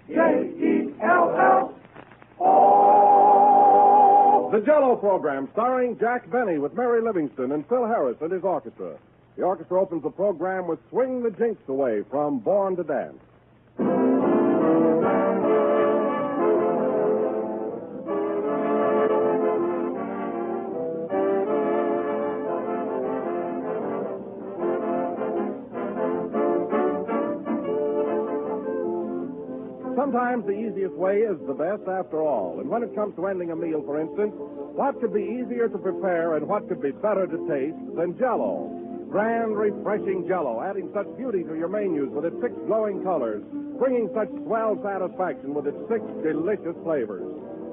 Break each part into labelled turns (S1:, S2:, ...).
S1: J-E-L-L-O.
S2: The Jell-O program, starring Jack Benny with Mary Livingston and Phil Harris and his orchestra. The orchestra opens the program with Swing the Jinx Away from Born to Dance. Sometimes the easiest way is the best after all. And when it comes to ending a meal, for instance, what could be easier to prepare and what could be better to taste than Jell-O? Grand, refreshing Jell-O, adding such beauty to your menus with its 6 glowing colors, bringing such swell satisfaction with its 6 delicious flavors.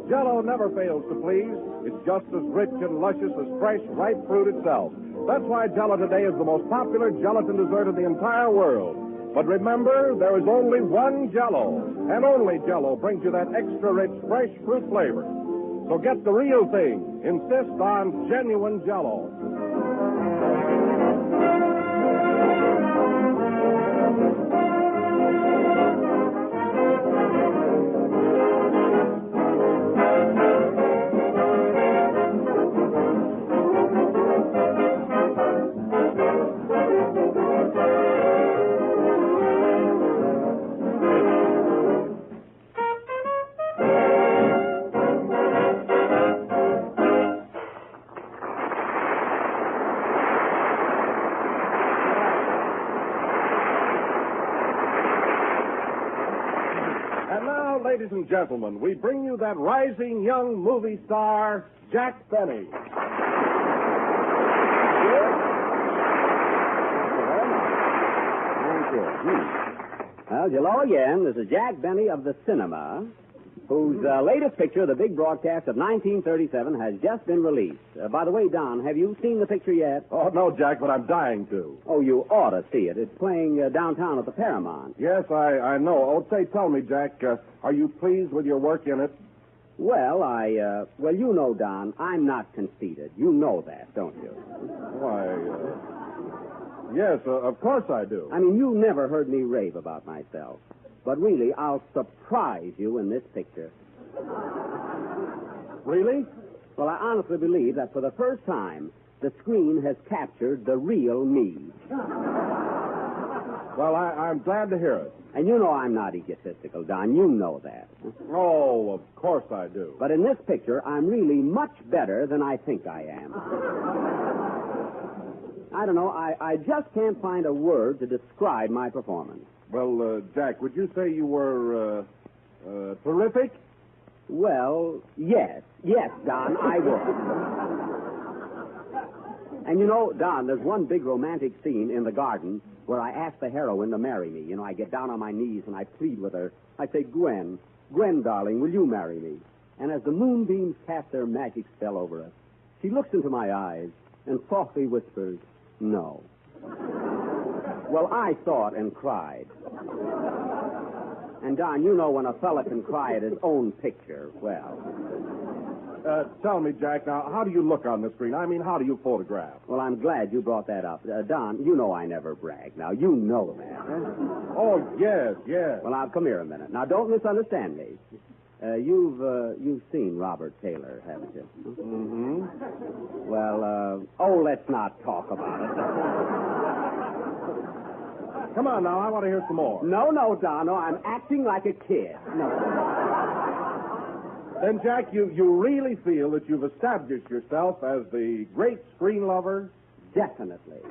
S2: Jell-O never fails to please. It's just as rich and luscious as fresh, ripe fruit itself. That's why Jell-O today is the most popular gelatin dessert in the entire world. But remember, there is only one Jell-O, and only Jell-O brings you that extra rich, fresh fruit flavor. So get the real thing. Insist on genuine Jell-O. Ladies and gentlemen, we bring you that rising young movie star, Jack Benny.
S3: Well, hello again. This is Jack Benny of the cinema, whose latest picture, the big broadcast of 1937, has just been released. By the way, Don, have you seen the picture yet?
S2: Oh, no, Jack, but I'm dying to.
S3: Oh, you ought to see it. It's playing downtown at the Paramount.
S2: Yes, I know. Oh, say, tell me, Jack, are you pleased with your work in it?
S3: Well, well, you know, Don, I'm not conceited. You know that, don't you?
S2: Why, yes, of course I do.
S3: I mean, you never heard me rave about myself. But really, I'll surprise you in this picture.
S2: Really?
S3: Well, I honestly believe that for the first time, the screen has captured the real me.
S2: Well, I'm glad to hear it.
S3: And you know I'm not egotistical, Don. You know that.
S2: Oh, of course I do.
S3: But in this picture, I'm really much better than I think I am. I don't know. I just can't find a word to describe my performance.
S2: Well, Jack, would you say you were, terrific?
S3: Well, yes. Yes, Don, I would. And you know, Don, there's one big romantic scene in the garden where I ask the heroine to marry me. You know, I get down on my knees and I plead with her. I say, Gwen, darling, will you marry me? And as the moonbeams cast their magic spell over us, she looks into my eyes and softly whispers, no. Well, I saw it and cried. And, Don, you know when a fella can cry at his own picture, well.
S2: Tell me, Jack, now, how do you look on the screen? I mean, how do you photograph?
S3: Well, I'm glad you brought that up. Don, you know I never brag. Now, you know that. Huh?
S2: Oh, yes.
S3: Well, now, come here a minute. Now, don't misunderstand me. You've seen Robert Taylor, haven't you?
S2: Mm-hmm.
S3: Well, let's not talk about it.
S2: Come on now, I want to hear some more.
S3: No, Don, no, I'm acting like a kid. No.
S2: Then, Jack, you really feel that you've established yourself as the great screen lover?
S3: Definitely.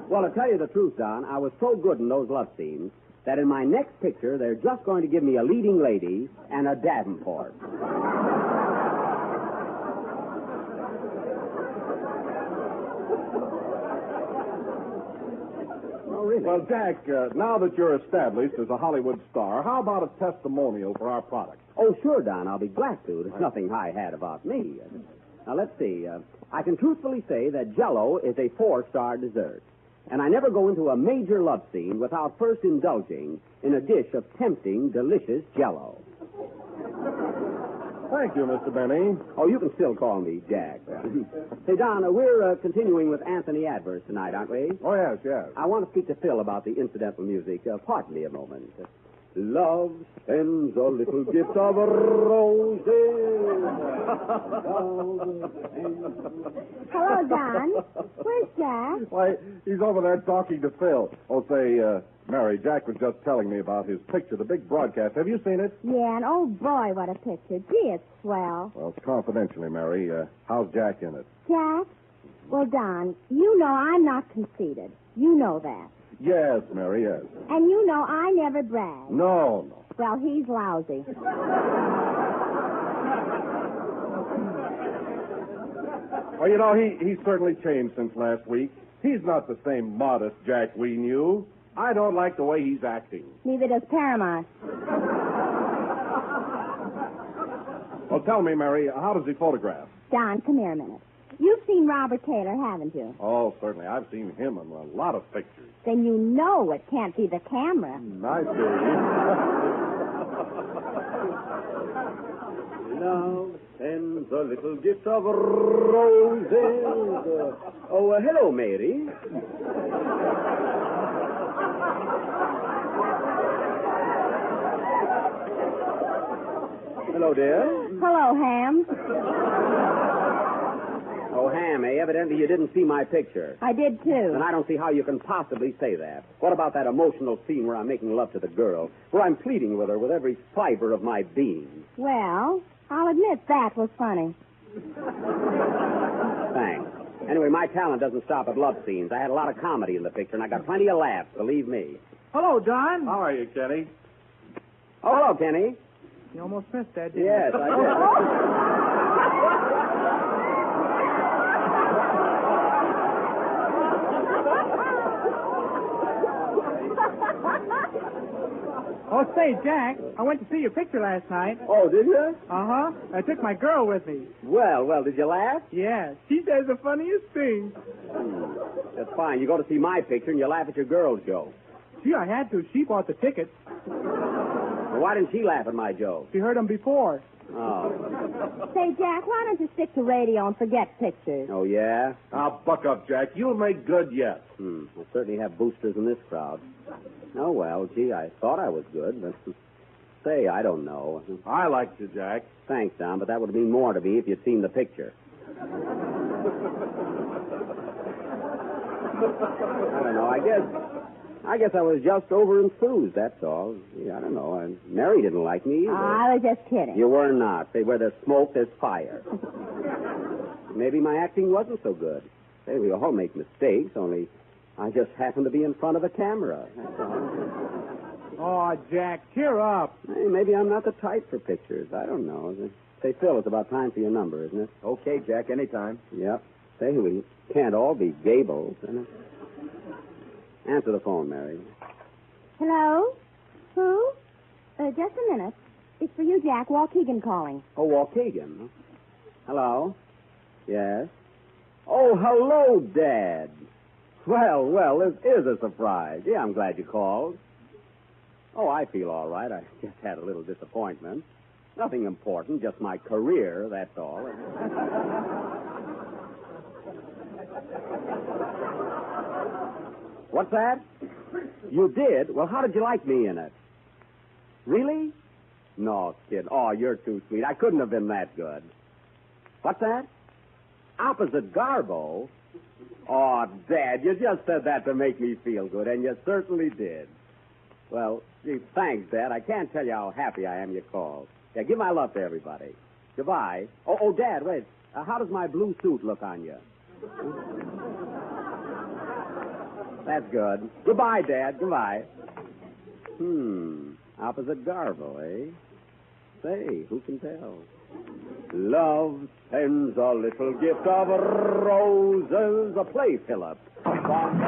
S3: Well, to tell you the truth, Don, I was so good in those love scenes that in my next picture, they're just going to give me a leading lady and a Davenport. Oh, really?
S2: Well, Jack, now that you're established as a Hollywood star, how about a testimonial for our product?
S3: Oh, sure, Don. I'll be glad to. There's nothing high-hat about me. Now, let's see. I can truthfully say that Jell-O is a 4-star dessert. And I never go into a major love scene without first indulging in a dish of tempting, delicious Jell-O.
S2: Thank you, Mr. Benny.
S3: Oh, you can still call me Jack. Say, Don, we're continuing with Anthony Adverse tonight, aren't we?
S2: Oh, yes.
S3: I want to speak to Phil about the incidental music. Pardon me a moment. Love sends a little gift of roses.
S4: Hello, Don. Where's Jack?
S2: Why, he's over there talking to Phil. Oh, say, Mary, Jack was just telling me about his picture, the big broadcast. Have you seen it?
S4: Yeah, and oh, boy, what a picture. Gee, it's swell.
S2: Well, confidentially, Mary, how's Jack in it?
S4: Jack? Well, Don, you know I'm not conceited. You know that.
S2: Yes, Mary, yes.
S4: And you know I never brag.
S2: No.
S4: Well, he's lousy.
S2: Well, you know, he's certainly changed since last week. He's not the same modest Jack we knew. I don't like the way he's acting.
S4: Neither does Paramount.
S2: Well, tell me, Mary, how does he photograph?
S4: Don, come here a minute. You've seen Robert Taylor, haven't you?
S2: Oh, certainly. I've seen him in a lot of pictures.
S4: Then you know it can't be the camera.
S2: I see.
S3: Love sends a little gift of roses. Hello, Mary. Hello, dear.
S4: Hello, Ham.
S3: Oh, Ham, evidently you didn't see my picture.
S4: I did, too.
S3: And I don't see how you can possibly say that. What about that emotional scene where I'm making love to the girl, where I'm pleading with her with every fiber of my being?
S4: Well, I'll admit that was funny.
S3: Thanks. Anyway, my talent doesn't stop at love scenes. I had a lot of comedy in the picture, and I got plenty of laughs, believe me.
S5: Hello, Don.
S2: How are you, Kenny?
S3: Oh, hello, Kenny.
S5: You almost missed that, didn't
S3: Yes,
S5: you?
S3: I did.
S5: Oh, say, Jack, I went to see your picture last night.
S3: Oh, did you?
S5: Uh-huh. I took my girl with me.
S3: Well, did you laugh?
S5: Yeah, she says the funniest thing.
S3: That's fine. You go to see my picture, and you laugh at your girl's joke.
S5: Gee, I had to. She bought the tickets.
S3: Well, why didn't she laugh at my joke?
S5: She heard them before.
S3: Oh.
S4: Say, Jack, why don't you stick to radio and forget pictures?
S3: Oh, yeah?
S2: Now, buck up, Jack. You'll make good yet.
S3: I certainly have boosters in this crowd. Oh, well, gee, I thought I was good, but say, I don't know.
S2: I liked you, Jack.
S3: Thanks, Don, but that would mean more to me if you'd seen the picture. I don't know. I guess I was just over enthused, that's all. Gee, I don't know. Mary didn't like me either.
S4: I was just kidding.
S3: You were not. Say, where there's smoke, there's fire. Maybe my acting wasn't so good. Say, we all make mistakes, only I just happened to be in front of a camera. That's all.
S5: Oh, Jack, cheer up.
S3: Hey, maybe I'm not the type for pictures. I don't know. Say, Phil, it's about time for your number, isn't it?
S2: Okay, Jack, anytime.
S3: Yep. Say, we can't all be Gables, isn't it? Answer the phone, Mary.
S4: Hello? Who? Just a minute. It's for you, Jack. Waukegan calling.
S3: Oh, Waukegan. Hello? Yes? Oh, hello, Dad. Well, this is a surprise. Yeah, I'm glad you called. Oh, I feel all right. I just had a little disappointment. Nothing important, just my career, that's all. What's that? You did? Well, how did you like me in it? Really? No, kid. Oh, you're too sweet. I couldn't have been that good. What's that? Opposite Garbo? Oh, Dad, you just said that to make me feel good, and you certainly did. Well, gee, thanks, Dad. I can't tell you how happy I am you called. Yeah, give my love to everybody. Goodbye. Oh, Dad, wait. How does my blue suit look on you? That's good. Goodbye, Dad. Goodbye. Opposite Garbo, eh? Say, who can tell? Love sends a little gift of roses. A play, Philip. Bong, bong.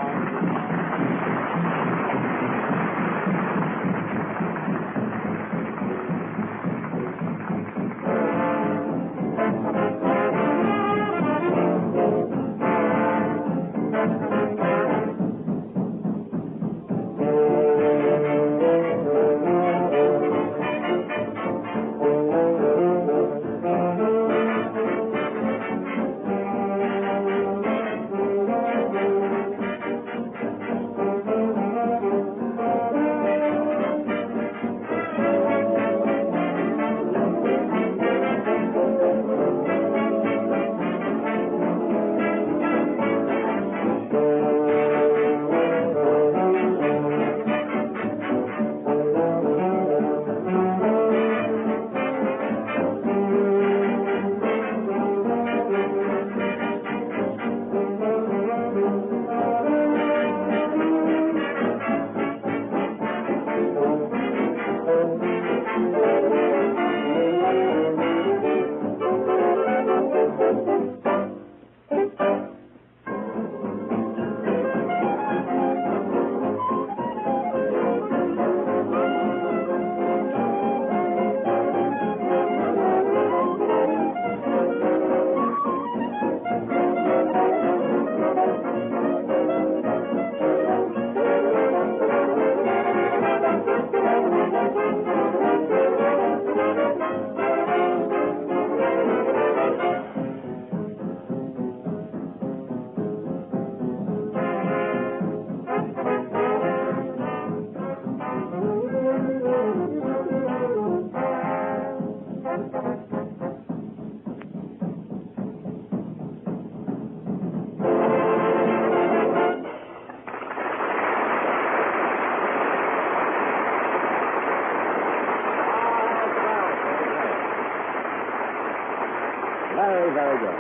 S3: Very, very good.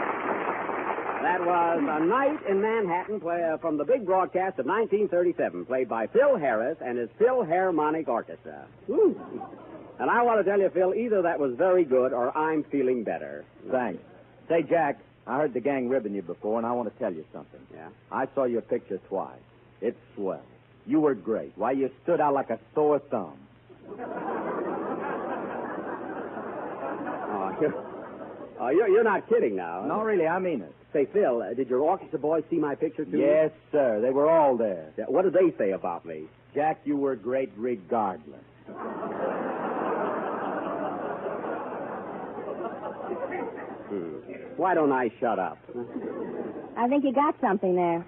S3: That was A Night in Manhattan from the big broadcast of 1937, played by Phil Harris and his Philharmonic Orchestra. Woo. And I want to tell you, Phil, either that was very good or I'm feeling better.
S6: Thanks. Say, Jack, I heard the gang ribbon you before, and I want to tell you something.
S3: Yeah?
S6: I saw your picture twice. It's swell. You were great. Why, you stood out like a sore thumb.
S3: You're not kidding now.
S6: No, really, I mean it.
S3: Say, Phil, did your orchestra boys see my picture, too?
S6: Yes, sir. They were all there.
S3: Yeah, what did they say about me?
S6: Jack, you were great regardless.
S3: Why don't I shut up?
S4: I think you got something there.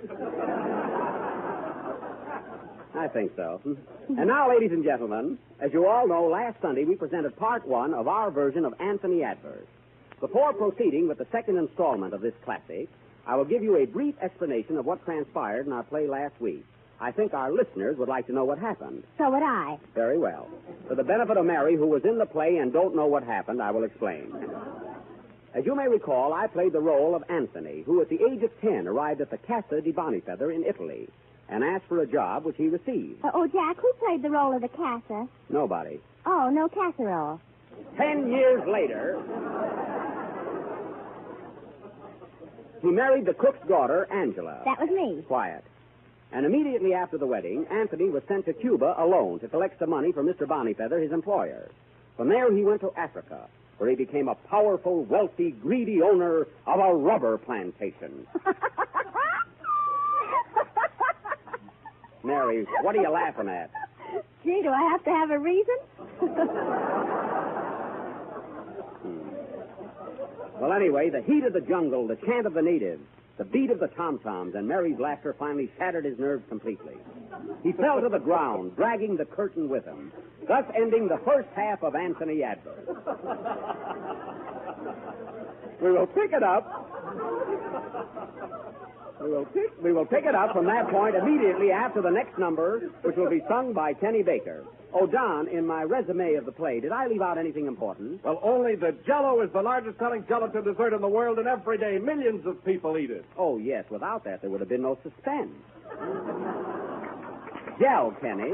S3: I think so. And now, ladies and gentlemen, as you all know, last Sunday we presented part one of our version of Anthony Adverse. Before proceeding with the second installment of this classic, I will give you a brief explanation of what transpired in our play last week. I think our listeners would like to know what happened.
S4: So would I.
S3: Very well. For the benefit of Mary, who was in the play and don't know what happened, I will explain. As you may recall, I played the role of Anthony, who at the age of 10 arrived at the Casa di Bonifeather in Italy and asked for a job, which he received.
S4: Jack, who played the role of the Casa?
S3: Nobody.
S4: Oh, no casserole.
S3: 10 years later, he married the cook's daughter, Angela.
S4: That was me.
S3: Quiet. And immediately after the wedding, Anthony was sent to Cuba alone to collect some money from Mr. Bonifeather, his employer. From there, he went to Africa, where he became a powerful, wealthy, greedy owner of a rubber plantation. Mary, what are you laughing at?
S4: Gee, do I have to have a reason?
S3: Well, anyway, the heat of the jungle, the chant of the natives, the beat of the tom-toms, and Mary's laughter finally shattered his nerves completely. He fell to the ground, dragging the curtain with him, thus ending the first half of Anthony Adverse. We will pick it up. We will pick it up from that point immediately after the next number, which will be sung by Kenny Baker. Oh, Don, in my resume of the play, did I leave out anything important?
S2: Well, only that Jell-O is the largest selling gelatin dessert in the world, and every day millions of people eat it.
S3: Oh, yes. Without that, there would have been no suspense. Gel, Kenny.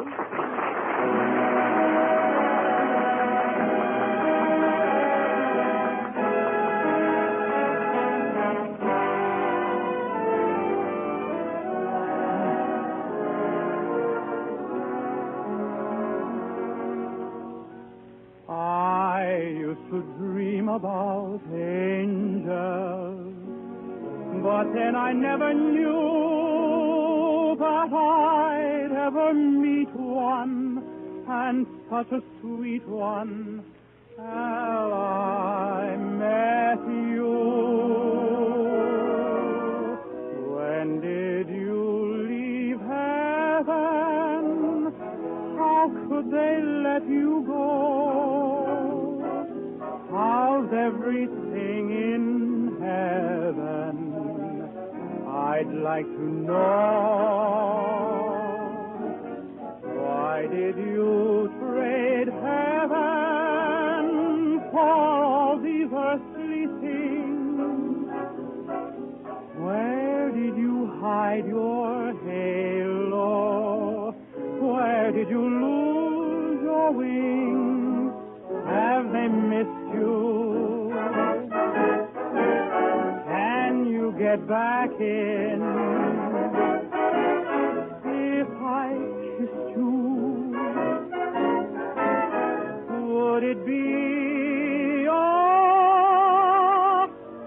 S5: About angels, but then I never knew that I'd ever meet one, and such a sweet one, till I met you. When did you leave heaven? How could they let you go? How's everything in heaven? I'd like to know. Why did you trade heaven for all these earthly things? Where did you hide your halo? Where did you lose your wings? get back in. If I kissed you, would it be a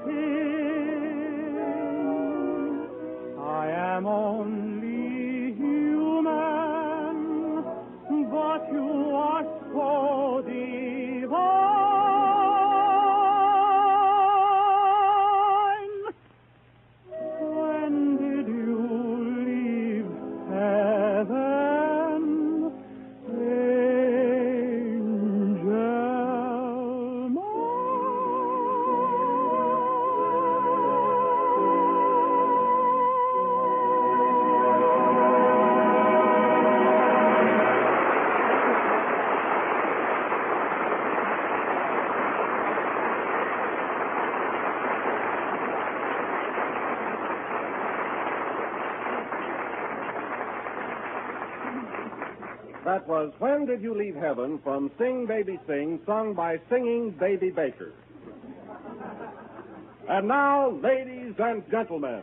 S5: sin? I am only human, but you are so divine. When did you leave heaven, angel mine?
S2: That was When Did You Leave Heaven from Sing Baby Sing, sung by Singing Baby Baker. And now, ladies and gentlemen,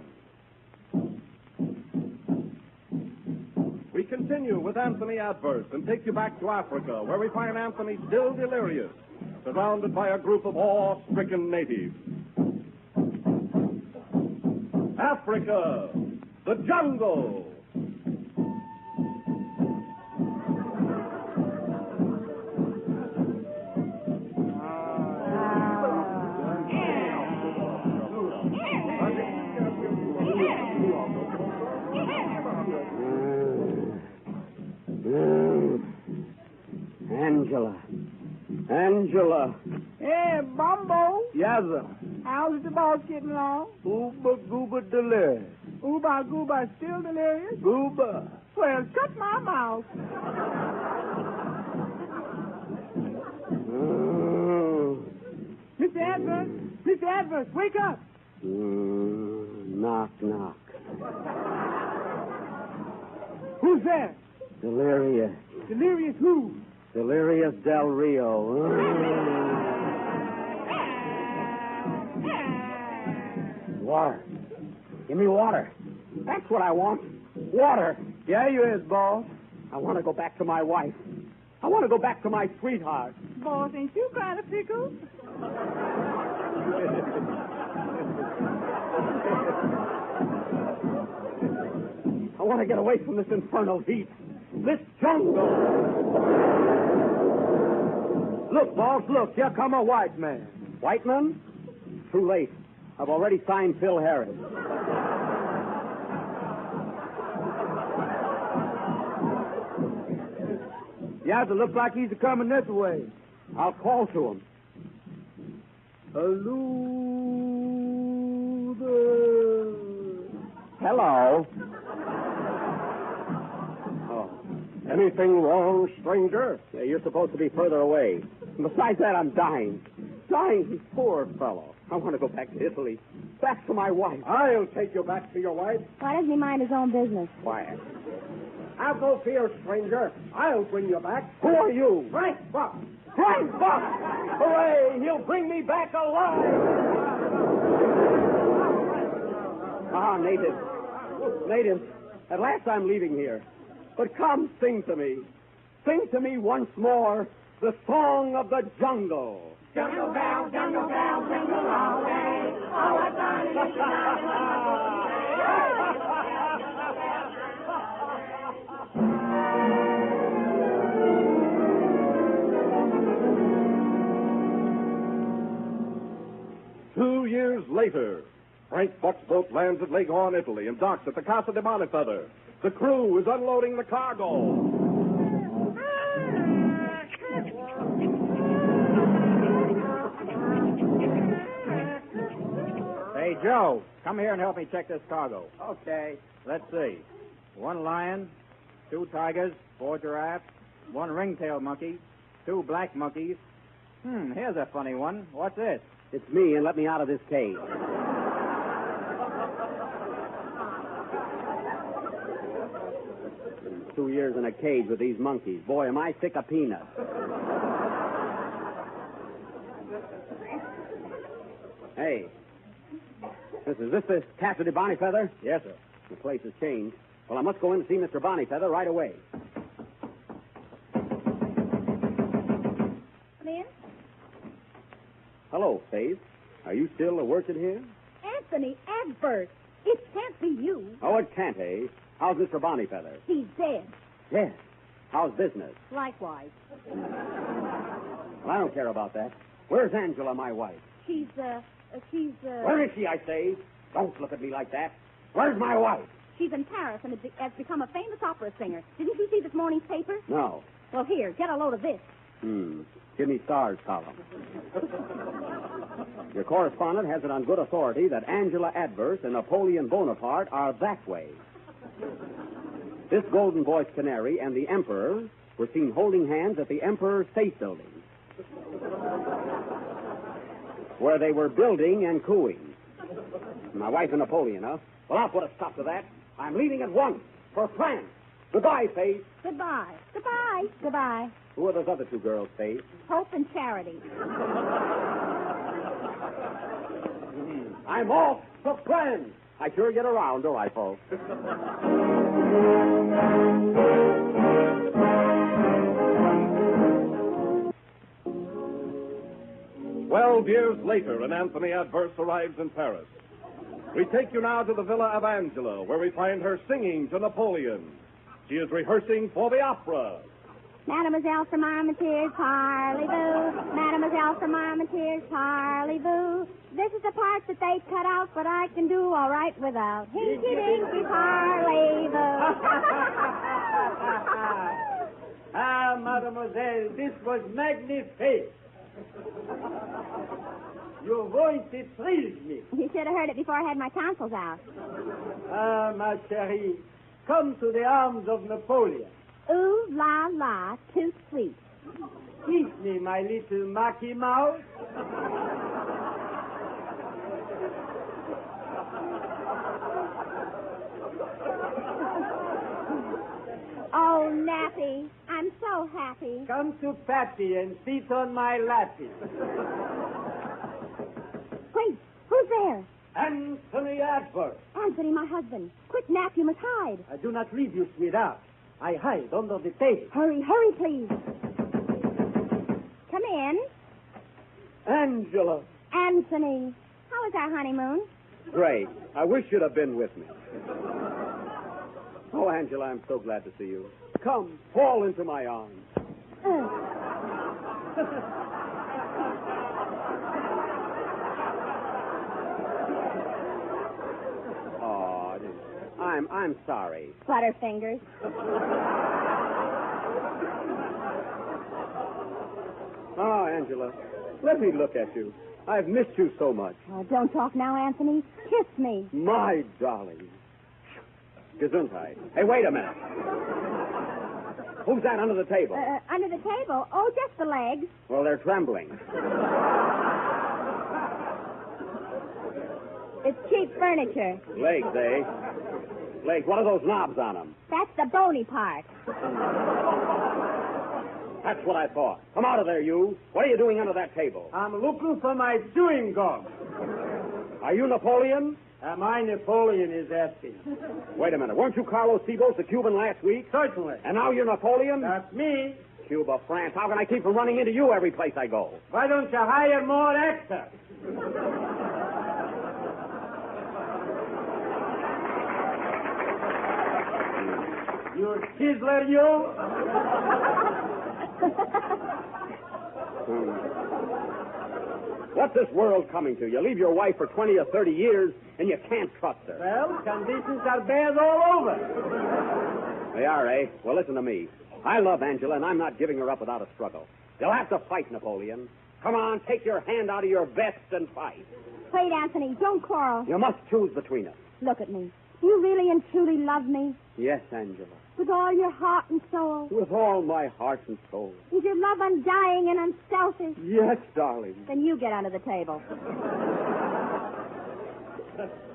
S2: we continue with Anthony Adverse and take you back to Africa, where we find Anthony still delirious, surrounded by a group of awe-stricken natives. Africa, the jungle.
S3: Angela.
S5: Hey, Bumbo,
S3: Yasser.
S5: how's the boss getting along?
S3: Ooba gooba delirious.
S5: Ooba Gooba still delirious?
S3: Gooba.
S5: Well, shut my mouth. Mr. Adverse, wake up.
S3: Knock, knock.
S5: Who's there?
S3: Delirious.
S5: Delirious who?
S3: Delirious Del Rio. Water. Give me water. That's what I want. Water.
S5: Yeah, you is, boss.
S3: I want to go back to my wife. I want to go back to my sweetheart.
S5: Boss, ain't you kind of pickled?
S3: I want to get away from this infernal heat. This jungle. Look, boss, look. Here come a white man. White man? Too late. I've already signed Phil Harris. Yeah, it looks like he's coming this way. I'll call to him. Hello there. Hello.
S2: Anything wrong, stranger?
S3: Yeah, you're supposed to be further away. Besides that, I'm dying. Dying, poor fellow. I want to go back to Italy. Back to my wife.
S2: I'll take you back to your wife.
S4: Why doesn't he mind his own business?
S3: Quiet.
S2: Have no fear, stranger. I'll bring you back.
S3: Who are you?
S2: Frank Buck.
S3: Frank Buck! Hooray! He'll bring me back alive! Ah, natives. Natives, at last I'm leaving here. But come, sing to me. Sing to me once more the song of the jungle.
S1: Jungle bells, jingle all day. Oh, what fun it is to ride in
S2: a 2 years later, Frank Buck's boat lands at Leghorn, Italy, and docks at the Casa de Bonifeather. The crew is unloading the cargo.
S7: Hey, Joe, come here and help me check this cargo.
S5: Okay.
S7: Let's see. 1 lion, 2 tigers, 4 giraffes, 1 ringtail monkey, 2 black monkeys. Here's a funny one. What's this?
S3: It's me, and let me out of this cage. 2 years in a cage with these monkeys. Boy, am I thick of peanuts. Hey, Is this the Cassidy Bonnyfeather?
S7: Yes, sir.
S3: The place has changed. Well, I must go in and see Mr. Bonnyfeather right away.
S4: Come in.
S3: Hello, Faith. Are you still working here?
S4: Anthony Advert. It can't be you.
S3: Oh, it can't, eh? How's Mr. Bonnyfeather?
S4: He's dead.
S3: Yes. How's business?
S4: Likewise.
S3: Well, I don't care about that. Where's Angela, my wife?
S4: She's.
S3: Where is she, I say? Don't look at me like that. Where's my wife?
S4: She's in Paris and has become a famous opera singer. Didn't you see this morning's paper?
S3: No.
S4: Well, here, get a load of this.
S3: Jimmy Starr's column. Your correspondent has it on good authority that Angela Adverse and Napoleon Bonaparte are that way. This golden-voiced canary and the Emperor were seen holding hands at the Emperor State Building, where they were building and cooing. My wife and Napoleon, huh? Well, I'll put a stop to that. I'm leaving at once for France. Goodbye, Faith.
S4: Goodbye. Goodbye. Goodbye.
S3: Who are those other two girls, Faith?
S4: Hope and Charity.
S3: I'm off for France. I sure get around, don't I, folks?
S2: 12 years later, and Anthony Adverse arrives in Paris. We take you now to the villa of Angela, where we find her singing to Napoleon. She is rehearsing for the opera.
S4: Mademoiselle from Armentières, parlez-vous. Mademoiselle from Armentières, parlez-vous. This is the part that they cut out, but I can do all right without. Hinky-dinky, parlez-vous.
S5: Ah, mademoiselle, this was magnifique. Your voice, it thrills me.
S4: You should have heard it before I had my tonsils out.
S5: Ah, ma chérie, come to the arms of Napoleon.
S4: Ooh, la, la, too sweet.
S5: Kiss me, my little Mickey Mouse.
S4: Oh, Nappy, I'm so happy.
S5: Come to Pappy and sit on my lappy.
S4: Wait, who's there?
S5: Anthony Adverse.
S4: Anthony, my husband. Quick, Nap, you must hide.
S5: I do not leave you, sweetheart. I hide under the table.
S4: Hurry, hurry, please. Come in.
S5: Angela.
S4: Anthony, how was our honeymoon?
S3: Great. I wish you'd have been with me. Oh, Angela, I'm so glad to see you. Come, fall into my arms. Oh, I'm sorry.
S4: Butterfingers.
S3: Oh, Angela, let me look at you. I've missed you so much.
S4: Oh, don't talk now, Anthony. Kiss me.
S3: My darling. Gesundheit. Hey, wait a minute. Who's that under the table?
S4: Under the table? Oh, just the legs.
S3: Well, they're trembling.
S4: It's cheap furniture.
S3: Legs, eh? Legs. What are those knobs on them?
S4: That's the bony part.
S3: That's what I thought. Come out of there, you. What are you doing under that table?
S5: I'm looking for my chewing gum.
S3: Are you Napoleon?
S5: Am I Napoleon is asking?
S3: Wait a minute. Weren't you Carlos Cibos, the Cuban, last week?
S5: Certainly.
S3: And now you're Napoleon?
S5: That's me.
S3: Cuba, France. How can I keep from running into you every place I go?
S5: Why don't you hire more actors? You chiseler, you.
S3: What's this world coming to? You leave your wife for 20 or 30 years, and you can't trust her.
S5: Well, conditions are bad all over.
S3: They are, eh? Well, listen to me. I love Angela, and I'm not giving her up without a struggle. You'll have to fight, Napoleon. Come on, take your hand out of your vest and fight.
S4: Wait, Anthony, don't quarrel.
S3: You must choose between us.
S4: Look at me. Do you really and truly love me?
S3: Yes, Angela.
S4: With all your heart and soul?
S3: With all my heart and soul.
S4: Is your love undying and unselfish?
S3: Yes, darling.
S4: Then you get under the table.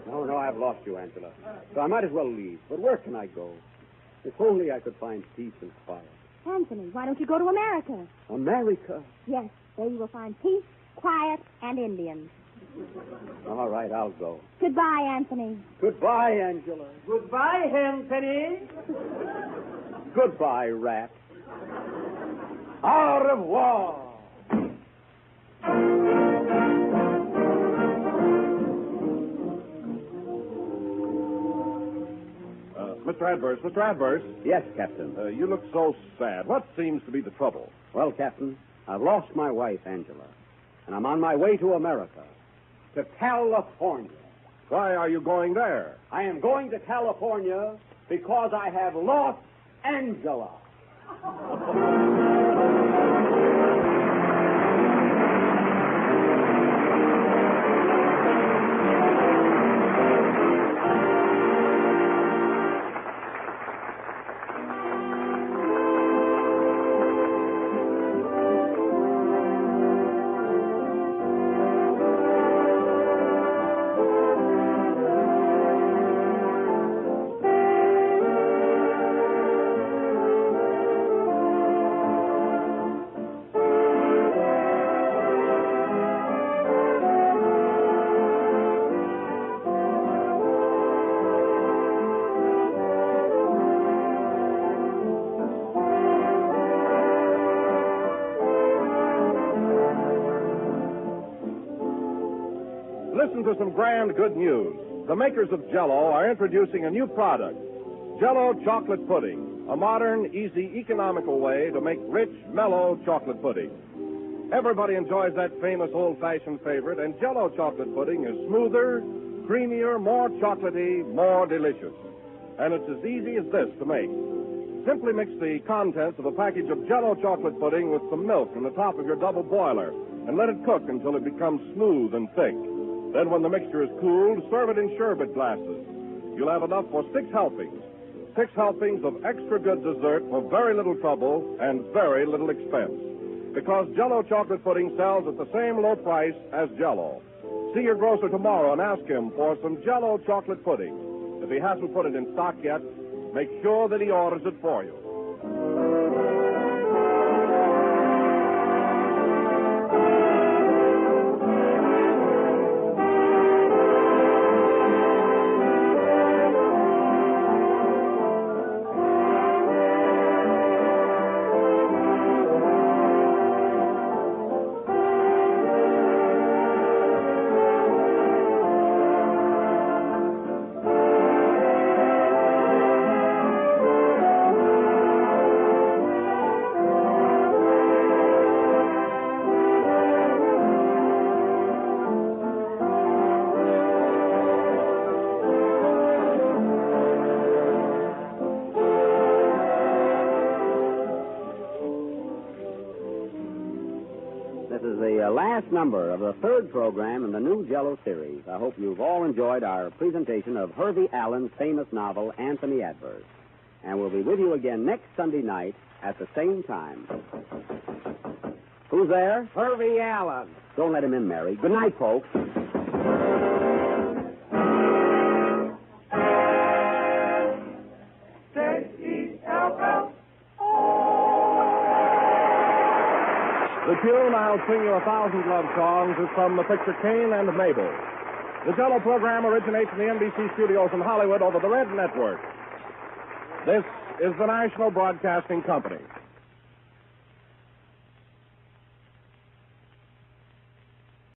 S3: No, I've lost you, Angela. So I might as well leave. But where can I go? If only I could find peace and quiet.
S4: Anthony, why don't you go to America?
S3: America?
S4: Yes, there you will find peace, quiet, and Indians.
S3: All right, I'll go.
S4: Goodbye, Anthony.
S3: Goodbye, Angela.
S5: Goodbye, Henpenny.
S3: Goodbye, Rat. Au revoir.
S2: Mr. Adverse.
S3: Yes, Captain.
S2: You look so sad. What seems to be the trouble?
S3: Well, Captain, I've lost my wife, Angela, and I'm on my way to America, to California.
S2: Why are you going there?
S3: I am going to California because I have lost Angela.
S2: Listen to some grand good news. The makers of Jell-O are introducing a new product, Jell-O Chocolate Pudding, a modern, easy, economical way to make rich, mellow chocolate pudding. Everybody enjoys that famous old-fashioned favorite, and Jell-O Chocolate Pudding is smoother, creamier, more chocolatey, more delicious. And it's as easy as this to make. Simply mix the contents of a package of Jell-O Chocolate Pudding with some milk in the top of your double boiler and let it cook until it becomes smooth and thick. Then when the mixture is cooled, serve it in sherbet glasses. You'll have enough for 6 helpings. 6 helpings of extra good dessert for very little trouble and very little expense. Because Jell-O Chocolate Pudding sells at the same low price as Jell-O. See your grocer tomorrow and ask him for some Jell-O Chocolate Pudding. If he hasn't put it in stock yet, make sure that he orders it for you.
S3: This is the last number of the 3rd program in the new Jell-O series. I hope you've all enjoyed our presentation of Hervey Allen's famous novel, Anthony Adverse. And we'll be with you again next Sunday night at the same time. Who's there?
S5: Hervey Allen.
S3: Don't let him in, Mary. Good night, folks.
S2: The tune I'll Sing You 1,000 Love Songs is from the picture Cain and Mabel. The Jell-O program originates in the NBC studios in Hollywood over the Red Network. This is the National Broadcasting Company.